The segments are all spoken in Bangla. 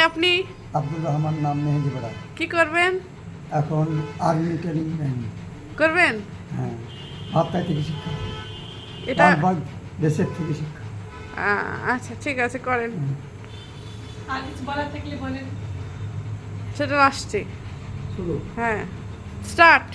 আপনি? আব্দুর রহমান নাম, মেহেন্দিপাড়া। কি করবেন? এখন আর্মি ট্রেনিং করবেন? হ্যাঁ, ভাবতায় থেকে শিক্ষা, এটা লালবাগ দেশের থেকে শিক্ষা। আচ্ছা, ঠিক আছে, করেন। আর কিছু বলার থাকলে বলেন। সেটা আসছে। শুরু। হ্যাঁ, স্টার্ট।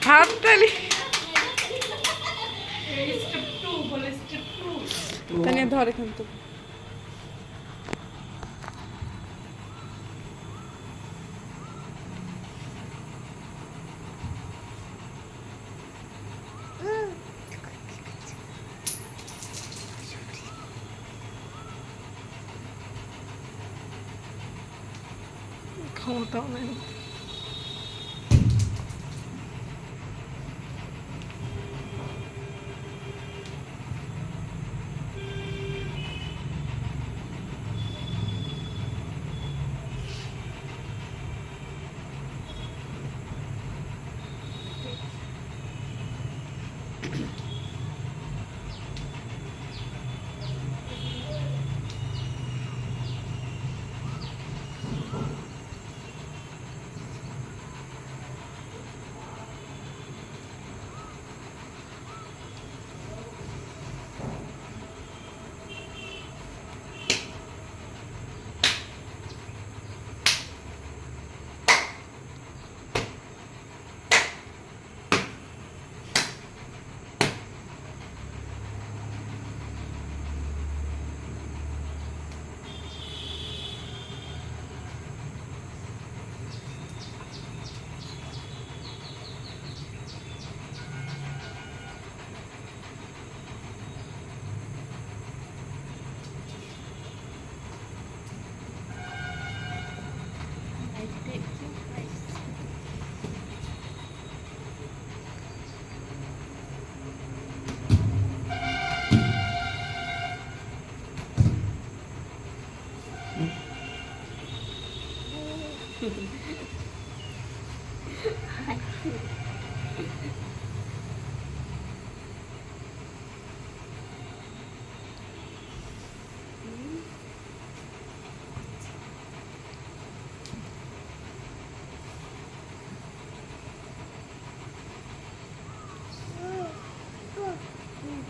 হাততালি। স্টেপ 2 বলে, স্টেপ 2। তানিয়া ধর এখান থেকে। ক্ষমতা নেই।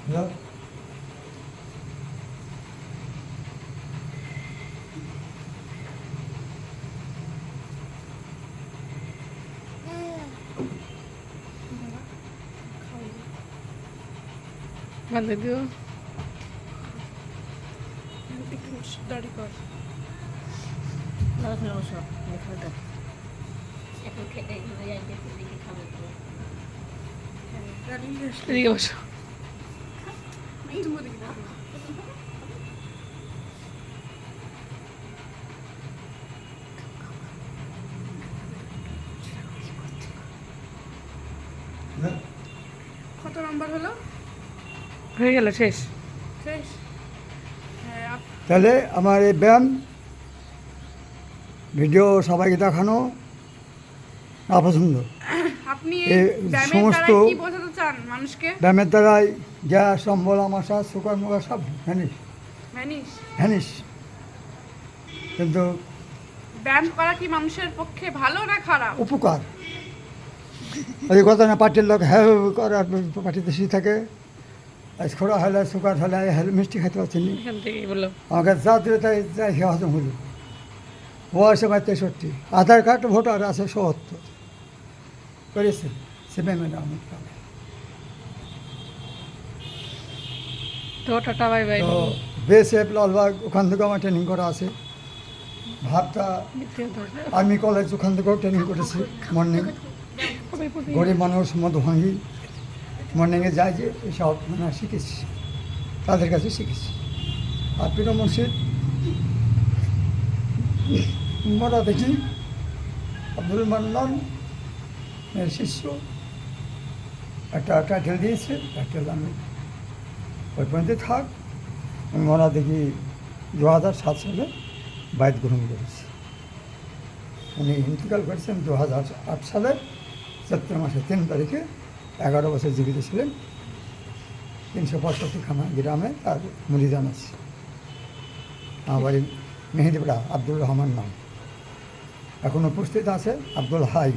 হ্যালো। বান্ধে দিও। একটু দাঁড়ি কর। এদিকে বসো। কত নাম্বার হলো? হয়ে গেল, শেষ। শেষ। হ্যাঁ, তাহলে আমার এই ব্যায়াম ভিডিও সবাইকে দেখানো অপছন্দ। আপনি এই ব্যায়ামের সমস্ত দ্বারা কি বোঝাতে চান মানুষকে? ব্যায়ামের দ্বারাই গ্যাস, অম্বল, আমাশা, সুগার মুগার সব ভ্যানিশ ভ্যানিশ। ভ্যানিশ। কিন্তু ব্যায়াম করা কি মানুষের পক্ষে ভালো না খারাপ? উপকার। ওই কথা না, পার্টির লোক হ্যাঁ করে আর পার্টিতে শুয়ে থাকে। খোড়া হলে, সুগার হলে, হলে মিষ্টি খাইতে পারছেন না। এখান থেকেই বললো। আমাকে যা দিলে তাই তাই হজম হলো। বয়স আমার 63, আধার কার্ড ভোটার আছে 77 করেছে সেভেন ম্যাডাম। তো টাটা, বাই বাই। তো বিএসএফ লালবাগ, ওখান থেকে আমার ট্রেনিং করা আছে। ভাবটা আর্মি কলেজ, ওখান থেকেও ট্রেনিং করেছি মর্নিং। গরিব মানুষ, মধুভাঙ্গি মর্নিংয়ে যায় যে এসব মানে শিখেছি, তাদের কাছে শিখেছি। আর প্রিয় মুর্শিদ মোটা দেখি আব্দুল মান্নান শিষ্য একটা টাইটেল দিয়েছে, টাইটেল আমি ওই পর্যন্ত থাক। আমি ওরা দেখি 2007 সালে বাইত গ্রহণ করেছি। উনি ইন্তেকাল করেছেন 2008 সালে সেপ্টেম্বর মাসের 3 তারিখে। 11 বছর জীবিত ছিলেন। 365 খানা গ্রামে তার মুরিদান আছে। আমার বাড়ি মেহেদিপাড়া, আব্দুল রহমান নাম। এখন উপস্থিত আছে আব্দুল হাই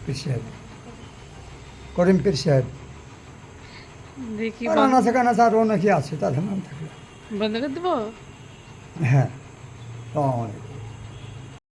পীর সাহেব, করিম পীর সাহেব, দেখি আর আনাচে কানাচে আরও অনেকে আছে, তাদের নাম থাকলে। বন্ধ করে দেবো। হ্যাঁ, আসসালামু আলাইকুম।